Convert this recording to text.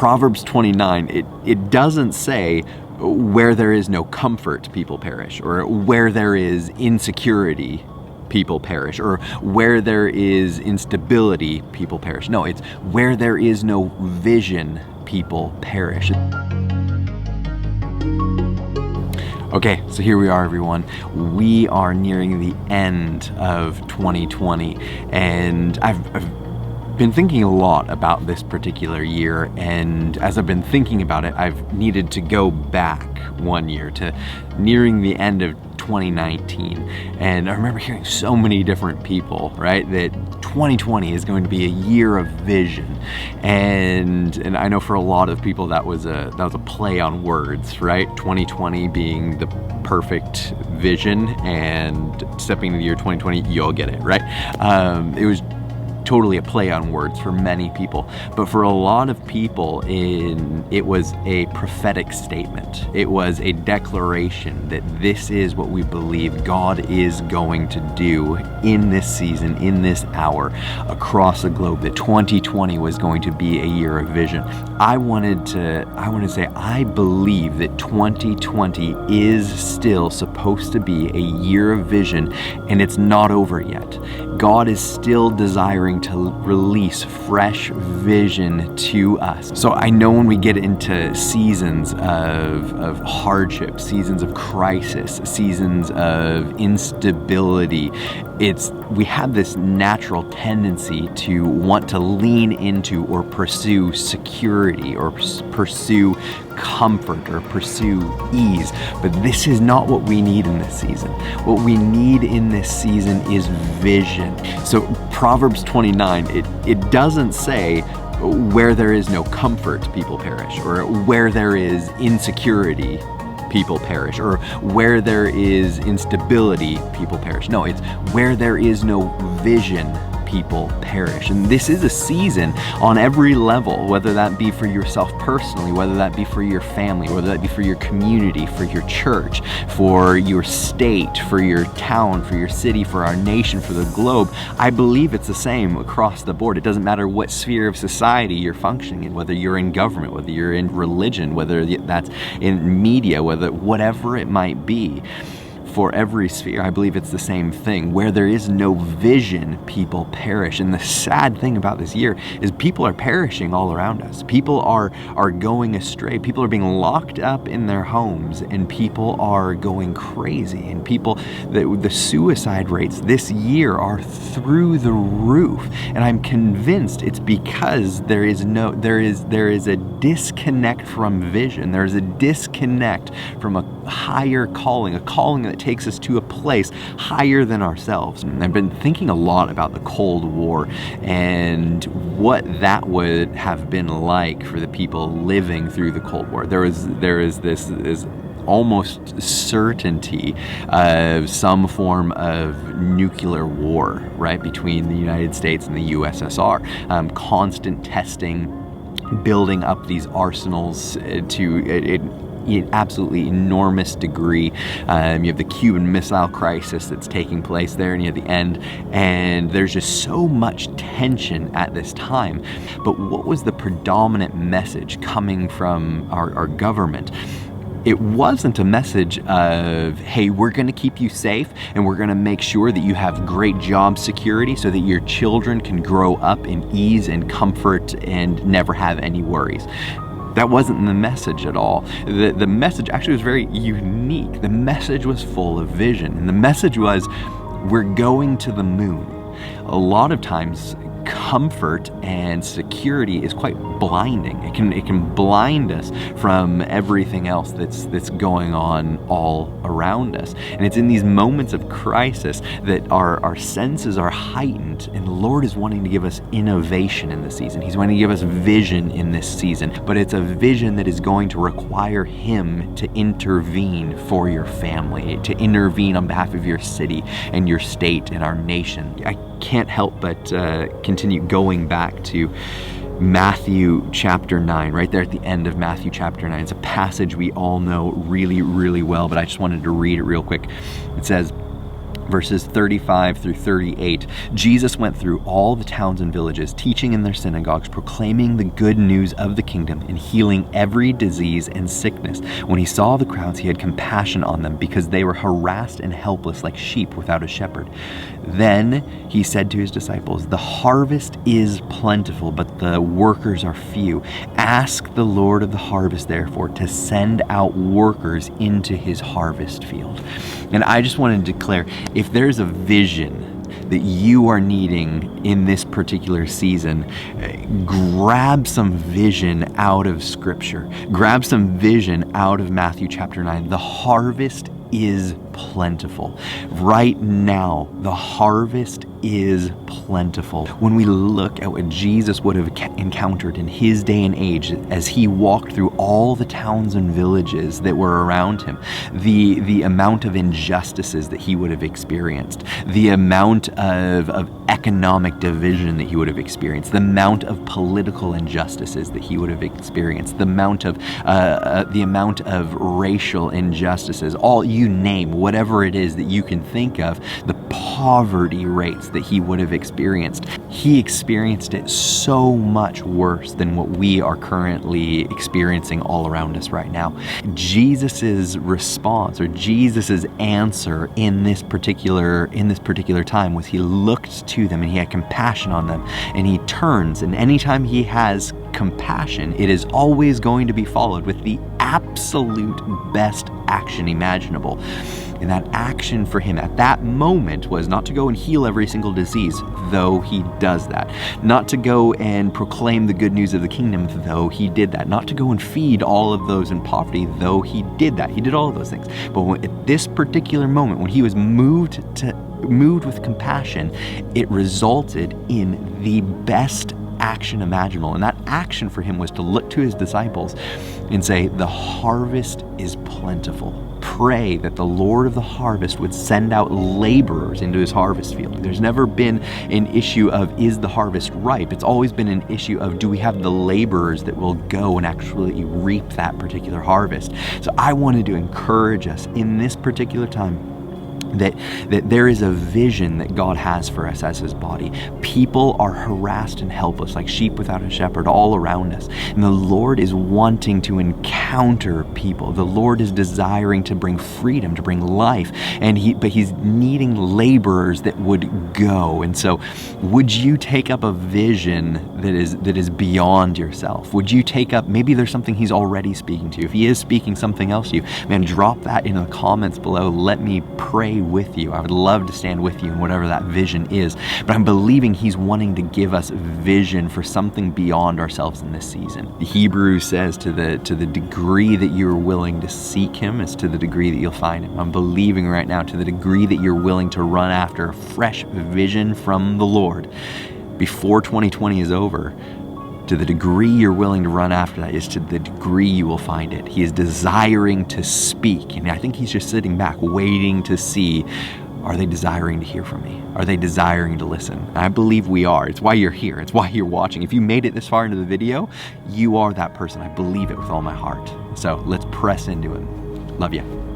Proverbs 29, it doesn't say where there is no comfort, people perish, or where there is insecurity, people perish, or where there is instability, people perish. No, it's where there is no vision, people perish. Okay, so here we are, everyone. We are nearing the end of 2020, and I've been thinking a lot about this particular year, and as I've been thinking about it, I've needed to go back 1 year to nearing the end of 2019. And I remember hearing so many different people, right, that 2020 is going to be a year of vision. And I know for a lot of people that was a play on words, right? 2020 being the perfect vision, and stepping into the year 2020, you'll get it, right? It was totally a play on words for many people, but for a lot of people it was a prophetic statement. It was a declaration that this is what we believe God is going to do in this season, in this hour, across the globe, that 2020 was going to be a year of vision. I want to say I believe that 2020 is still supposed to be a year of vision, and it's not over yet. God is still desiring to release fresh vision to us. So I know when we get into seasons of hardship, seasons of crisis, seasons of instability, we have this natural tendency to want to lean into or pursue security or pursue comfort or pursue ease. But this is not what we need in this season. What we need in this season is vision. So Proverbs 29, it doesn't say where there is no comfort, people perish, or where there is insecurity, people perish, or where there is instability, people perish. No, it's where there is no vision, people perish. And this is a season on every level, whether that be for yourself personally, whether that be for your family, whether that be for your community, for your church, for your state, for your town, for your city, for our nation, for the globe. I believe it's the same across the board. It doesn't matter what sphere of society you're functioning in, whether you're in government, whether you're in religion, whether that's in media, whatever it might be. For every sphere, I believe it's the same thing. Where there is no vision, people perish. And the sad thing about this year is people are perishing all around us. People are going astray. People are being locked up in their homes, and people are going crazy. And the suicide rates this year are through the roof. And I'm convinced it's because there is a disconnect from vision. There is a disconnect from a higher calling, a calling that takes us to a place higher than ourselves. And I've been thinking a lot about the Cold War and what that would have been like for the people living through the Cold War. There is this almost certainty of some form of nuclear war, right, between the United States and the USSR. Constant testing, building up these arsenals to an absolutely enormous degree. You have the Cuban Missile Crisis that's taking place there near the end, and there's just so much tension at this time. But what was the predominant message coming from our government? It wasn't a message of, hey, we're going to keep you safe and we're going to make sure that you have great job security so that your children can grow up in ease and comfort and never have any worries. That wasn't the message at all. The message actually was very unique. The message was full of vision, and the message was, we're going to the moon. A lot of times, comfort and security is quite blinding. It can blind us from everything else that's going on all around us. And it's in these moments of crisis that our senses are heightened, and the Lord is wanting to give us innovation in this season. He's wanting to give us vision in this season, but it's a vision that is going to require Him to intervene for your family, to intervene on behalf of your city and your state and our nation. I can't help but continue going back to Matthew chapter 9, right there at the end of Matthew chapter 9. It's a passage we all know really, really well, but I just wanted to read it real quick. It says, Verses 35 through 38, Jesus went through all the towns and villages, teaching in their synagogues, proclaiming the good news of the kingdom, and healing every disease and sickness. When he saw the crowds, he had compassion on them because they were harassed and helpless like sheep without a shepherd. Then he said to his disciples, "The harvest is plentiful, but the workers are few. Ask the Lord of the harvest, therefore, to send out workers into his harvest field." And I just want to declare, if there's a vision that you are needing in this particular season, grab some vision out of Scripture. Grab some vision out of Matthew chapter 9. The harvest is plentiful. Right now, the harvest is plentiful. When we look at what Jesus would have encountered in his day and age as he walked through all the towns and villages that were around him, the amount of injustices that he would have experienced, the amount of economic division that he would have experienced, the amount of political injustices that he would have experienced, the amount of racial injustices, all you name, whatever it is that you can think of, the poverty rates that he would have experienced. He experienced it so much worse than what we are currently experiencing all around us right now. Jesus's response, or Jesus's answer in this particular time, was he looked to them and he had compassion on them, and he turns, and anytime he has compassion, it is always going to be followed with the absolute best action imaginable. And that action for him at that moment was not to go and heal every single disease, though he does that. Not to go and proclaim the good news of the kingdom, though he did that. Not to go and feed all of those in poverty, though he did that. He did all of those things. But at this particular moment, when he was moved with compassion, it resulted in the best action imaginable. And that action for him was to look to his disciples and say, "The harvest is plentiful. Pray that the Lord of the harvest would send out laborers into his harvest field." There's never been an issue of, is the harvest ripe? It's always been an issue of, do we have the laborers that will go and actually reap that particular harvest? So I wanted to encourage us in this particular time that there is a vision that God has for us as his body. People are harassed and helpless like sheep without a shepherd all around us. And the Lord is wanting to encounter people. The Lord is desiring to bring freedom, to bring life. But he's needing laborers that would go. And so would you take up a vision that is beyond yourself? Would you take up, maybe there's something he's already speaking to you. If he is speaking something else to you, man, drop that in the comments below. Let me pray with you. I would love to stand with you in whatever that vision is. But I'm believing he's wanting to give us vision for something beyond ourselves in this season. The Hebrew says to the degree that you're willing to seek him is to the degree that you'll find him. I'm believing right now, to the degree that you're willing to run after a fresh vision from the Lord before 2020 is over, to the degree you're willing to run after that is to the degree you will find it. He is desiring to speak, and I think he's just sitting back waiting to see, are they desiring to hear from me? Are they desiring to listen? I believe we are. It's why you're here. It's why you're watching. If you made it this far into the video, you are that person. I believe it with all my heart. So let's press into him. Love you.